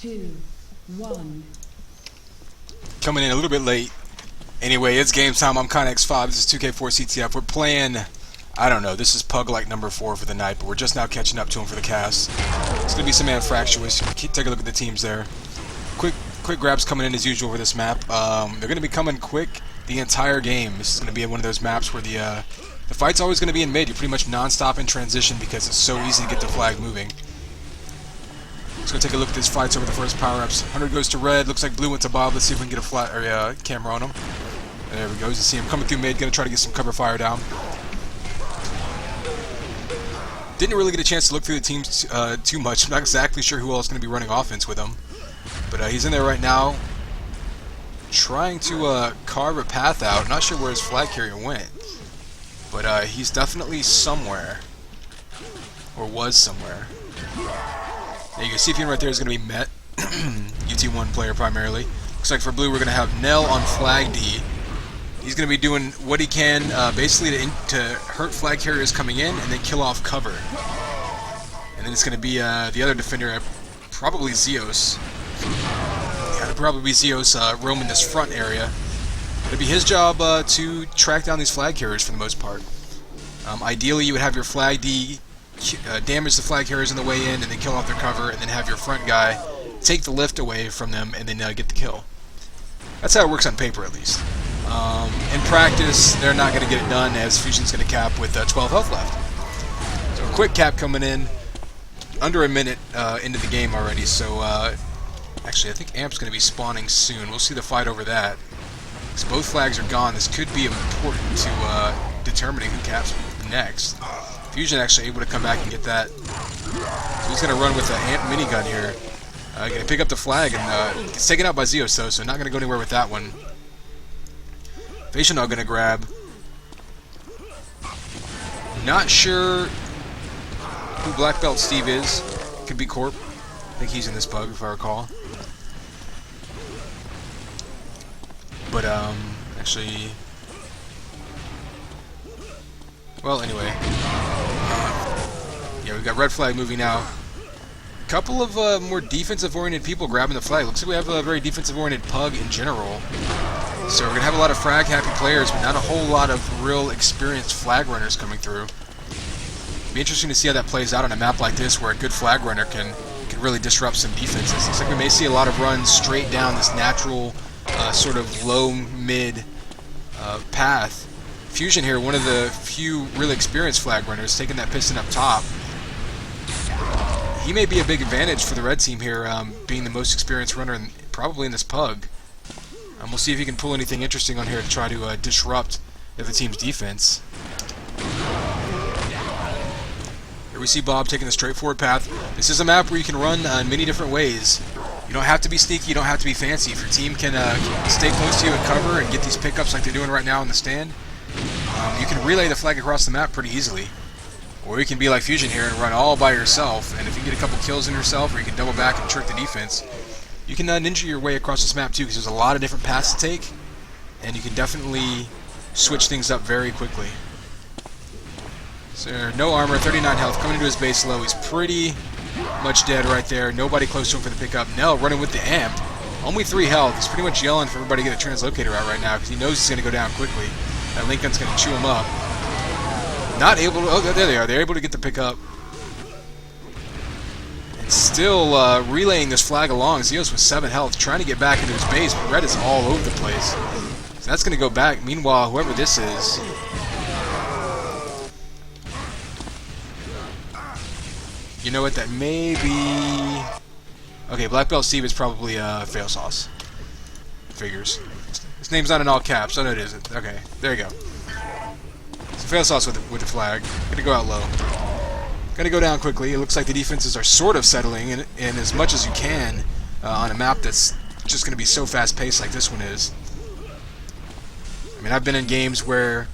2, 1. Coming in a little bit late. Anyway, it's game time. I'm ConX5. This is 2K4 CTF. We're playing, I don't know, this is Pug like number 4 for the night, but we're just now catching up to him for the cast. It's going to be some Anfractuous. Take a look at the teams there. Quick grabs coming in as usual for this map. They're going to be coming quick the entire game. This is going to be one of those maps where the fight's always going to be in mid. You're pretty much non-stop in transition because it's so easy to get the flag moving. Let's go take a look at these fights over the first power-ups. 100 goes to red. Looks like blue went to Bob. Let's see if we can get a camera on him. There we go. You see him coming through mid. Going to try to get some cover fire down. Didn't really get a chance to look through the teams too much. I'm not exactly sure who else is going to be running offense with him. But he's in there right now, trying to carve a path out. Not sure where his flag carrier went, but he's definitely somewhere, or was somewhere. There you go. CPN right there is going to be Met, UT1 player primarily. Looks like for blue we're going to have Knell on flag D. He's going to be doing what he can, basically to hurt flag carriers coming in and then kill off cover. And then it's going to be the other defender, probably Xios. Yeah, it'll probably be Xios roaming this front area. It'll be his job to track down these flag carriers for the most part. Ideally, you would have your flag D damage the flag carriers on the way in and then kill off their cover, and then have your front guy take the lift away from them and then get the kill. That's how it works on paper, at least. In practice, they're not going to get it done, as Fusion's going to cap with 12 health left. So a quick cap coming in, under a minute into the game already, so actually I think Amp's going to be spawning soon. We'll see the fight over that. Because both flags are gone, this could be important to determining who caps next. Fusion actually able to come back and get that. So he's going to run with the Amp minigun here. Going to pick up the flag, and it's taken out by Xios though, so not going to go anywhere with that one. Failsauce going to grab. Not sure who Black Belt Steve is. Could be Corp. I think he's in this pug, if I recall. But, actually... Well, anyway. Yeah, we've got red flag moving now. A couple of more defensive-oriented people grabbing the flag. Looks like we have a very defensive-oriented pug in general. So we're going to have a lot of frag-happy players, but not a whole lot of real experienced flag runners coming through. It'll be interesting to see how that plays out on a map like this, where a good flag runner can really disrupt some defenses. Looks like we may see a lot of runs straight down this natural sort of low-mid path. Fusion here, one of the few really experienced flag runners, taking that piston up top. He may be a big advantage for the red team here, being the most experienced runner probably in this pug. We'll see if he can pull anything interesting on here to try to disrupt the other team's defense. Here we see Bob taking the straightforward path. This is a map where you can run in many different ways. You don't have to be sneaky, you don't have to be fancy. If your team can stay close to you and cover and get these pickups like they're doing right now in the stand, you can relay the flag across the map pretty easily. Or you can be like Fusion here and run all by yourself, and if you get a couple kills in yourself, or you can double back and trick the defense, you can ninja your way across this map too, because there's a lot of different paths to take, and you can definitely switch things up very quickly. So no armor, 39 health, coming into his base low. He's pretty much dead right there. Nobody close to him for the pickup. Knell running with the Amp. Only 3 health. He's pretty much yelling for everybody to get a translocator out right now, because he knows he's going to go down quickly. That Lincoln's going to chew him up. Not able to... Oh, there they are. They're able to get the pickup. And still relaying this flag along. Xios with 7 health, trying to get back into his base, but red is all over the place. So that's going to go back. Meanwhile, whoever this is... You know what? That may be... Okay, Black Belt Steve is probably Failsauce. Figures. His name's not in all caps. Oh, no, it isn't. Okay, there you go. So Failsauce with the flag. Gonna go out low. Gonna go down quickly. It looks like the defenses are sort of settling in as much as you can on a map that's just gonna be so fast-paced like this one is. I mean, I've been in games where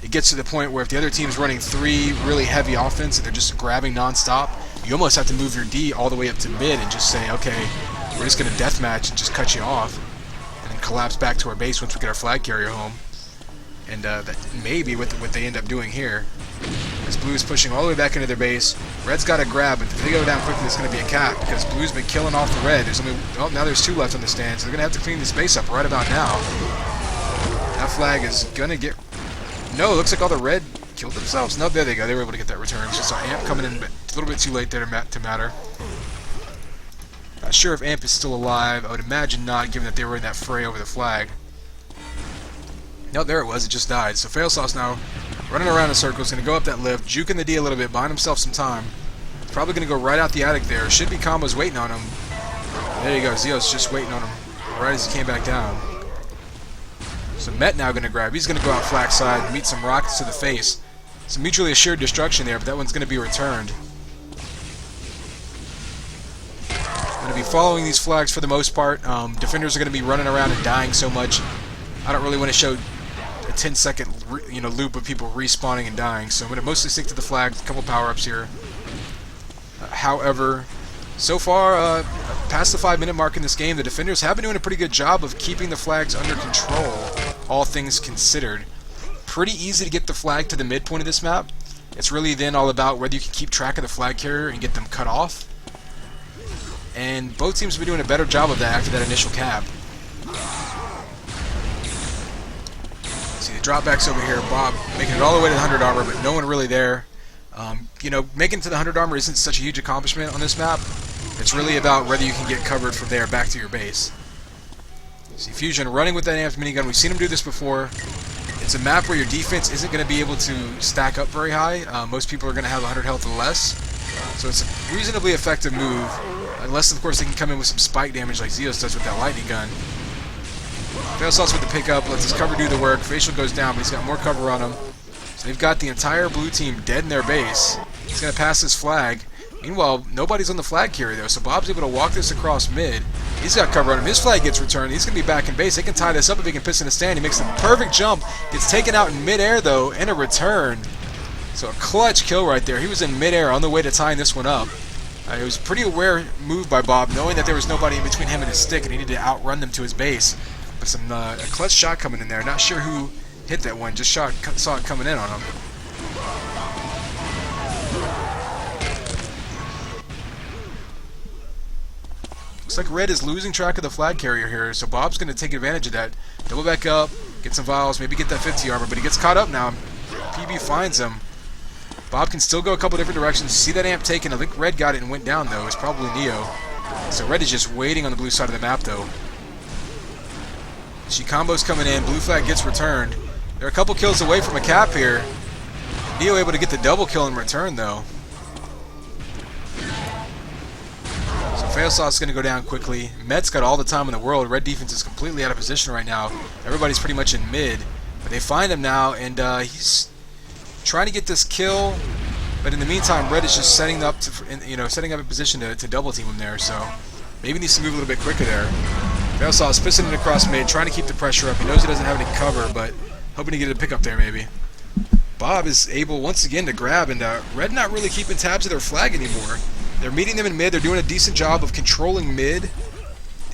it gets to the point where if the other team's running 3 really heavy offense and they're just grabbing non-stop, you almost have to move your D all the way up to mid and just say, okay, we're just gonna deathmatch and just cut you off, and then collapse back to our base once we get our flag carrier home. And that may be what they end up doing here. As Blue is pushing all the way back into their base. Red's got a grab, but if they go down quickly, it's going to be a cap because Blue's been killing off the Red. There's only now there's 2 left on the stand, so they're going to have to clean this base up right about now. That flag is going to get... No, it looks like all the Red killed themselves. No, there they go. They were able to get that return. Just saw Amp coming in, but a little bit too late there to matter. Not sure if Amp is still alive. I would imagine not, given that they were in that fray over the flag. No, there it was. It just died. So Failsauce now running around in circles, going to go up that lift, juking the D a little bit, buying himself some time. He's probably going to go right out the attic there. Should be combos waiting on him. There you go. Xios just waiting on him right as he came back down. So Met now going to grab. He's going to go out flag side, meet some rockets to the face. Some mutually assured destruction there, but that one's going to be returned. Going to be following these flags for the most part. Defenders are going to be running around and dying so much. I don't really want to show a 10-second loop of people respawning and dying, so I'm going to mostly stick to the flags. A couple power-ups here. However, so far, past the 5-minute mark in this game, the defenders have been doing a pretty good job of keeping the flags under control, all things considered. Pretty easy to get the flag to the midpoint of this map. It's really then all about whether you can keep track of the flag carrier and get them cut off. And both teams have been doing a better job of that after that initial cap. See the dropbacks over here. Bob making it all the way to the 100 armor, but no one really there. Making it to the 100 armor isn't such a huge accomplishment on this map. It's really about whether you can get covered from there back to your base. See Fusion running with that amped minigun. We've seen him do this before. It's a map where your defense isn't going to be able to stack up very high. Most people are going to have 100 health or less. So it's a reasonably effective move. Unless, of course, they can come in with some spike damage like Xios does with that lightning gun. Failsauce with the pickup, lets his cover do the work. Facial goes down, but he's got more cover on him. So they've got the entire blue team dead in their base. He's going to pass his flag. Meanwhile, nobody's on the flag carrier, though, so Bob's able to walk this across mid. He's got cover on him. His flag gets returned. He's going to be back in base. They can tie this up if he can piss in a stand. He makes the perfect jump. Gets taken out in midair, though, and a return. So a clutch kill right there. He was in midair on the way to tying this one up. It was a pretty aware move by Bob, knowing that there was nobody in between him and his stick, and he needed to outrun them to his base. But a clutch shot coming in there. Not sure who hit that one. Just saw it coming in on him. Looks like Red is losing track of the flag carrier here, so Bob's going to take advantage of that. Double back up, get some vials, maybe get that 50 armor, but he gets caught up now. PB finds him. Bob can still go a couple different directions. See that amp taken. I think Red got it and went down, though. It's probably Neo. So Red is just waiting on the blue side of the map, though. See combos coming in. Blue flag gets returned. They're a couple kills away from a cap here. Neo able to get the double kill in return, though. So Failsauce is going to go down quickly. Met's got all the time in the world. Red defense is completely out of position right now. Everybody's pretty much in mid. But they find him now, and he's trying to get this kill. But in the meantime, Red is just setting up a position to double team him there. So maybe needs to move a little bit quicker there. Failsauce pissing it across mid, trying to keep the pressure up. He knows he doesn't have any cover, but hoping to get a pickup there maybe. Bob is able once again to grab, and Red not really keeping tabs of their flag anymore. They're meeting them in mid. They're doing a decent job of controlling mid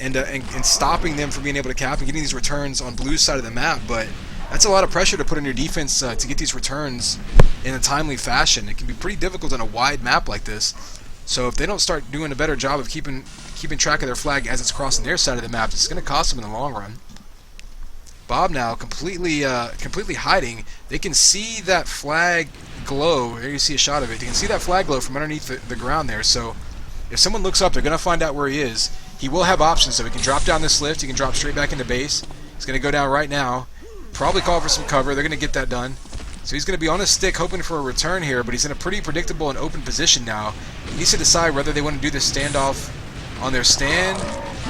and stopping them from being able to cap and getting these returns on Blue's side of the map. But that's a lot of pressure to put on your defense to get these returns in a timely fashion. It can be pretty difficult on a wide map like this. So if they don't start doing a better job of keeping track of their flag as it's crossing their side of the map, it's going to cost them in the long run. Bob now completely hiding. They can see that flag glow. There you see a shot of it. They can see that flag glow from underneath the ground there. So if someone looks up, they're going to find out where he is. He will have options, so he can drop down this lift. He can drop straight back into base. He's going to go down right now. Probably call for some cover. They're going to get that done. So he's going to be on his stick hoping for a return here, but he's in a pretty predictable and open position now. He needs to decide whether they want to do this standoff on their stand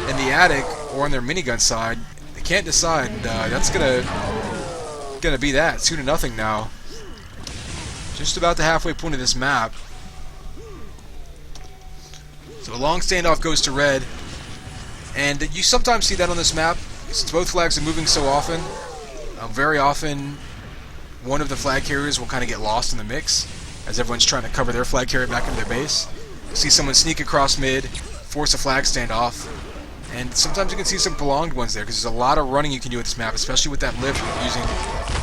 in the attic or on their minigun side. They can't decide, and that's gonna be that. 2-0 now. Just about the halfway point of this map. So a long standoff goes to Red, and you sometimes see that on this map since both flags are moving so often. Very often, one of the flag carriers will kind of get lost in the mix as everyone's trying to cover their flag carrier back into their base. You see someone sneak across mid, force a flag standoff, and sometimes you can see some prolonged ones there because there's a lot of running you can do with this map, especially with that lift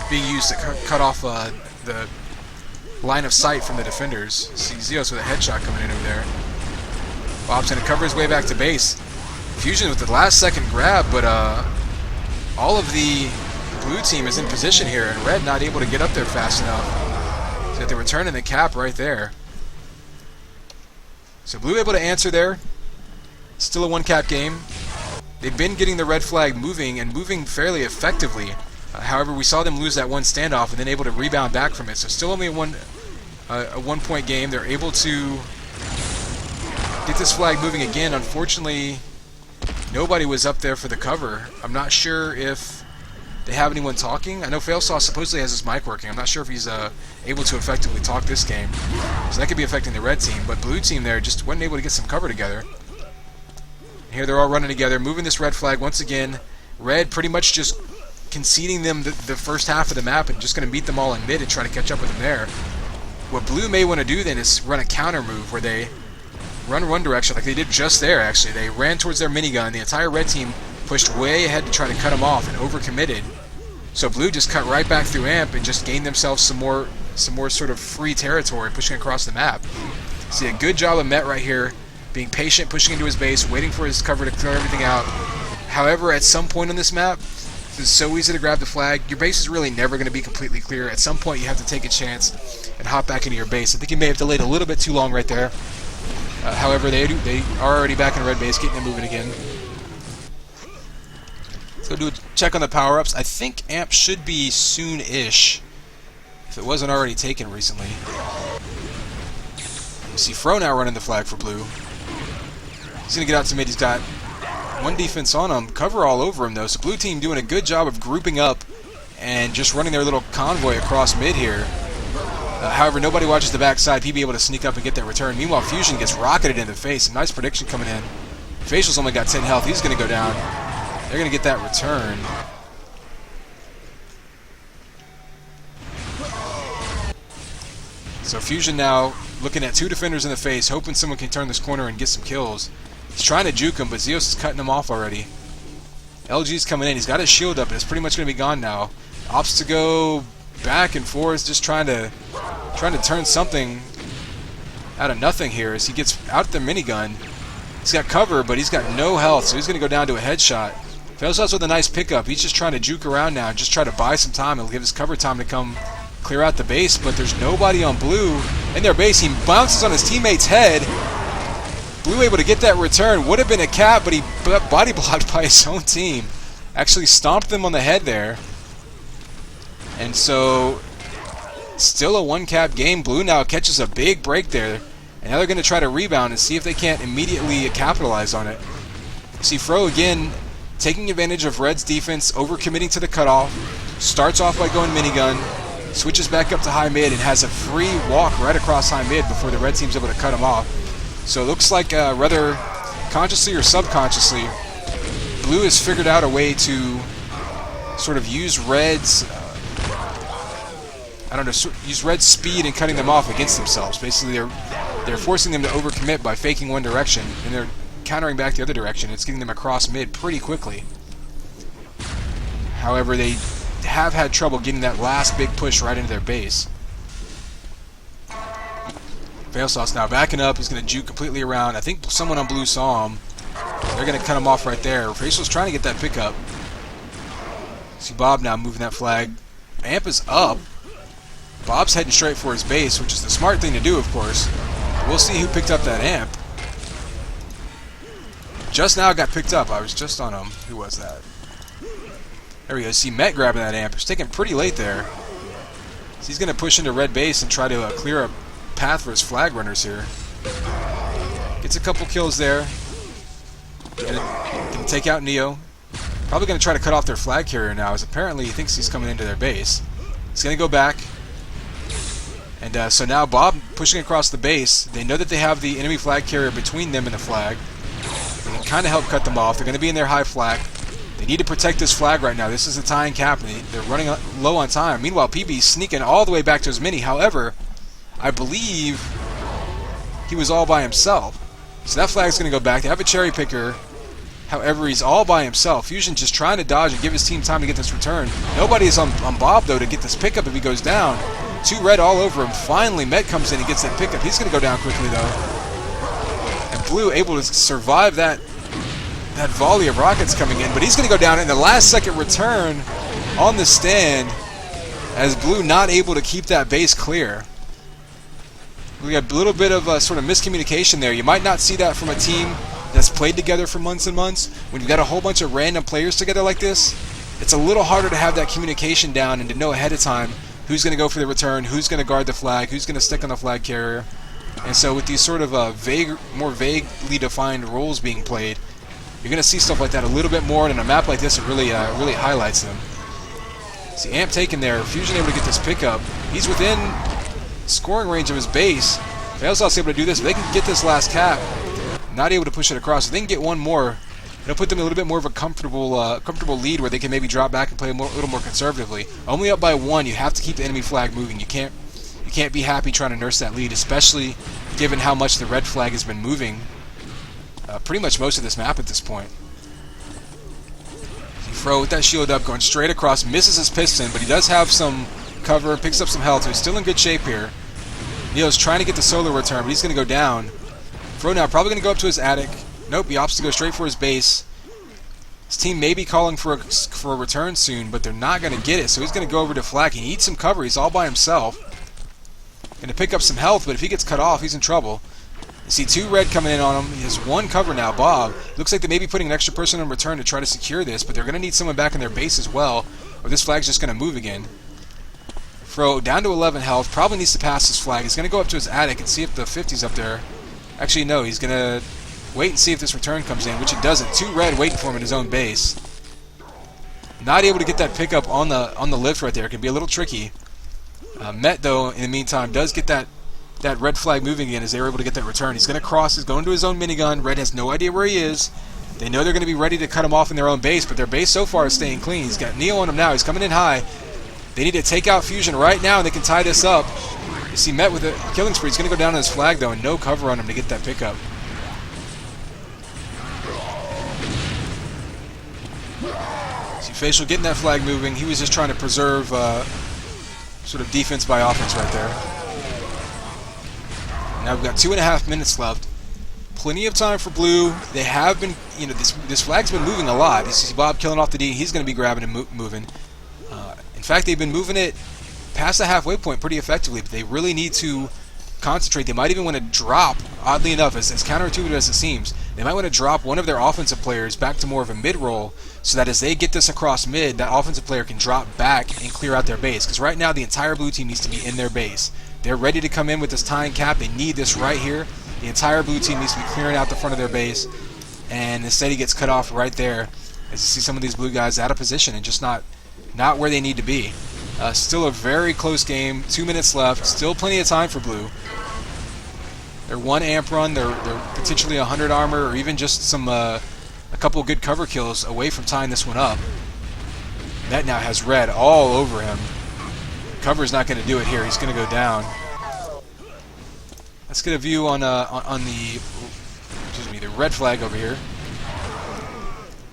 being used to cut off the line of sight from the defenders. See Xios with a headshot coming in over there. Bob's going to cover his way back to base. Fusion with the last second grab, but all of the blue team is in position here, and red not able to get up there fast enough. So that they're returning the cap right there. So blue able to answer there. Still a one-cap game. They've been getting the red flag moving, and moving fairly effectively. However, we saw them lose that one standoff and then able to rebound back from it. So still only a one-point game. They're able to get this flag moving again. Unfortunately, nobody was up there for the cover. I'm not sure if they have anyone talking. I know Failsauce supposedly has his mic working. I'm not sure if he's able to effectively talk this game. So that could be affecting the red team. But blue team there just wasn't able to get some cover together. Here they're all running together, moving this red flag once again. Red pretty much just conceding them the first half of the map and just going to meet them all in mid and try to catch up with them there. What blue may want to do then is run a counter move where they run one direction like they did just there actually. They ran towards their minigun. The entire red team pushed way ahead to try to cut them off and overcommitted. So blue just cut right back through amp and just gained themselves some more sort of free territory pushing across the map. See a good job of Met right here, being patient, pushing into his base, waiting for his cover to clear everything out. However, at some point on this map, it's so easy to grab the flag. Your base is really never going to be completely clear. At some point, you have to take a chance and hop back into your base. I think he may have delayed a little bit too long right there. However, they are already back in red base, getting them moving again. So do a check on the power-ups. I think amp should be soon-ish, if it wasn't already taken recently. You see Fro now running the flag for blue. He's going to get out to mid. He's got one defense on him. Cover all over him, though. So blue team doing a good job of grouping up and just running their little convoy across mid here. However, nobody watches the backside. PB able to sneak up and get that return. Meanwhile, Fusion gets rocketed in the face. A nice prediction coming in. Facial's only got 10 health. He's going to go down. They're going to get that return. So Fusion now looking at two defenders in the face, hoping someone can turn this corner and get some kills. He's trying to juke him, but Xios is cutting him off already. LG's coming in. He's got his shield up, and it's pretty much going to be gone now. Opts to go back and forth, just trying to turn something out of nothing here as he gets out the minigun. He's got cover, but he's got no health, so he's going to go down to a headshot. Failsauce with a nice pickup. He's just trying to juke around now and just try to buy some time. It'll give his cover time to come clear out the base, but there's nobody on blue in their base. He bounces on his teammate's head. Blue able to get that return. Would have been a cap, but he got body blocked by his own team. Actually stomped them on the head there. And so, still a one-cap game. Blue now catches a big break there. And now they're going to try to rebound and see if they can't immediately capitalize on it. See Fro again taking advantage of Red's defense, overcommitting to the cutoff. Starts off by going minigun. Switches back up to high mid and has a free walk right across high mid before the red team's able to cut him off. So it looks like whether consciously or subconsciously, blue has figured out a way to sort of use red's use red's speed and cutting them off against themselves. Basically, they're forcing them to overcommit by faking one direction, and they're countering back the other direction. It's getting them across mid pretty quickly. However, they have had trouble getting that last big push right into their base. Failsauce now backing up. He's going to juke completely around. I think someone on blue saw him. They're going to cut him off right there. Facial's trying to get that pickup. See Bob now moving that flag. Amp is up. Bob's heading straight for his base, which is the smart thing to do, of course. We'll see who picked up that amp. Just now got picked up. I was just on him. Who was that? There we go. See Met grabbing that amp. It's taken pretty late there. So he's going to push into red base and try to clear a path for his flag runners here. Gets a couple kills there. Gonna take out Neo. Probably going to try to cut off their flag carrier now, as apparently he thinks he's coming into their base. He's going to go back. And so now Bob pushing across the base. They know that they have the enemy flag carrier between them and the flag. They can kind of help cut them off. They're going to be in their high flag. They need to protect this flag right now. This is a tying cap. They're running low on time. Meanwhile, PB's sneaking all the way back to his mini. However, I believe he was all by himself. So that flag's going to go back. They have a cherry picker. However, he's all by himself. Fusion just trying to dodge and give his team time to get this return. Nobody's on Bob, though, to get this pickup if he goes down. Two red all over him. Finally, Met comes in and gets that pickup. He's going to go down quickly, though. And blue able to survive that volley of rockets coming in, but he's going to go down in the last-second return on the stand as blue not able to keep that base clear. We got a little bit of sort of miscommunication there. You might not see that from a team that's played together for months and months. When you've got a whole bunch of random players together like this, it's a little harder to have that communication down and to know ahead of time who's going to go for the return, who's going to guard the flag, who's going to stick on the flag carrier. And so with these sort of more vaguely defined roles being played, you're going to see stuff like that a little bit more, and in a map like this, it really highlights them. See, Amp taken there. Fusion able to get this pickup. He's within scoring range of his base. Failsauce able to do this. If they can get this last cap, not able to push it across. If they can get one more, it'll put them in a little bit more of a comfortable lead where they can maybe drop back and play a little more conservatively. Only up by one, you have to keep the enemy flag moving. You can't be happy trying to nurse that lead, especially given how much the red flag has been moving pretty much most of this map at this point. Fro with that shield up, going straight across, misses his piston, but he does have some cover, picks up some health, so he's still in good shape here. Neo's trying to get the solo return, but he's going to go down. Fro now probably going to go up to his attic. Nope, he opts to go straight for his base. His team may be calling for a return soon, but they're not going to get it, so he's going to go over to flag. He needs some cover. He's all by himself. Going to pick up some health, but if he gets cut off, he's in trouble. You see two red coming in on him. He has one cover now, Bob. Looks like they may be putting an extra person on return to try to secure this, but they're going to need someone back in their base as well, or this flag's just going to move again. Fro down to 11 health, probably needs to pass this flag. He's going to go up to his attic and see if the 50's up there. Actually, no, he's going to wait and see if this return comes in, which it doesn't. Two red waiting for him in his own base. Not able to get that pickup on the lift right there. It can be a little tricky. Met, though, in the meantime, does get that red flag moving again as they were able to get that return. He's going to cross, he's going to his own minigun. Red has no idea where he is. They know they're going to be ready to cut him off in their own base, but their base so far is staying clean. He's got Neo on him now. He's coming in high. They need to take out Fusion right now, and they can tie this up. You see Met with a killing spree. He's going to go down on his flag, though, and no cover on him to get that pickup. See Facial getting that flag moving. He was just trying to preserve sort of defense by offense right there. Now we've got 2.5 minutes left. Plenty of time for blue. They have been, this flag's been moving a lot. You see Bob killing off the D. He's going to be grabbing and moving. In fact, they've been moving it past the halfway point pretty effectively, but they really need to concentrate. They might even want to drop, oddly enough, as counterintuitive as it seems, they might want to drop one of their offensive players back to more of a mid-roll so that as they get this across mid, that offensive player can drop back and clear out their base. Because right now, the entire blue team needs to be in their base. They're ready to come in with this tying cap. They need this right here. The entire blue team needs to be clearing out the front of their base. And instead he gets cut off right there as you see some of these blue guys out of position and just not where they need to be. Still a very close game. 2 minutes left. Still plenty of time for blue. They're one amp run. They're potentially 100 armor or even just some a couple good cover kills away from tying this one up. That now has red all over him. Cover's not going to do it here. He's going to go down. Let's get a view on the red flag over here.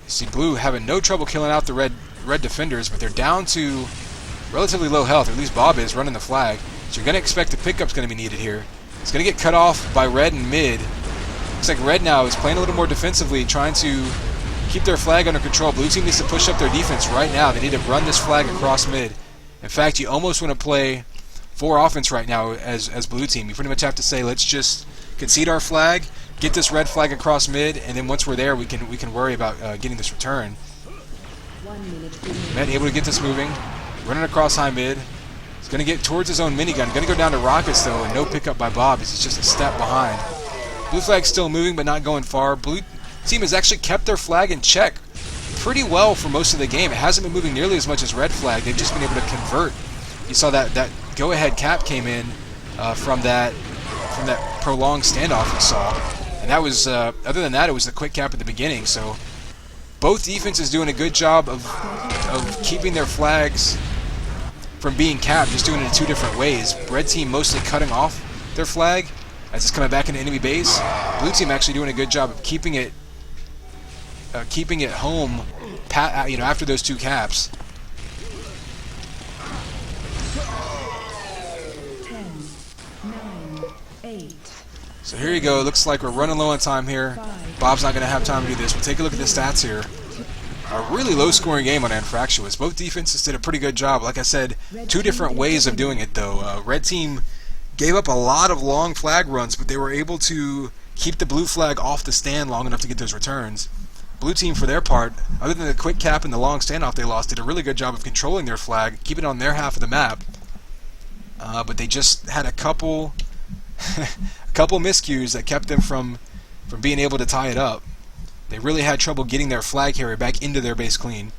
You see blue having no trouble killing out the red defenders, but they're down to relatively low health. Or at least Bob is running the flag. So you're going to expect the pickup's going to be needed here. It's going to get cut off by red and mid. Looks like red now is playing a little more defensively, trying to keep their flag under control. Blue team needs to push up their defense right now. They need to run this flag across mid. In fact, you almost want to play 4 offense right now as blue team. You pretty much have to say, let's just concede our flag, get this red flag across mid, and then once we're there, we can worry about getting this return. Met able to get this moving, running across high mid. He's going to get towards his own minigun. Going to go down to rockets though, and no pickup by Bob. He's just a step behind. Blue flag's still moving, but not going far. Blue team has actually kept their flag in check pretty well for most of the game. It hasn't been moving nearly as much as red flag. They've just been able to convert. You saw that go-ahead cap came in from that prolonged standoff we saw, and that was other than that, it was the quick cap at the beginning. So both defenses doing a good job of keeping their flags from being capped, just doing it in 2 different ways. Red team mostly cutting off their flag as it's coming back into enemy base. Blue team actually doing a good job of keeping it home, after those 2 caps. So here you go. It looks like we're running low on time here. Bob's not going to have time to do this. We'll take a look at the stats here. A really low-scoring game on Anfractuous. Both defenses did a pretty good job. Like I said, two different ways of doing it, though. Red team gave up a lot of long flag runs, but they were able to keep the blue flag off the stand long enough to get those returns. Blue team, for their part, other than the quick cap and the long standoff they lost, did a really good job of controlling their flag, keeping it on their half of the map. But they just had a couple miscues that kept them from being able to tie it up. They really had trouble getting their flag carrier back into their base clean.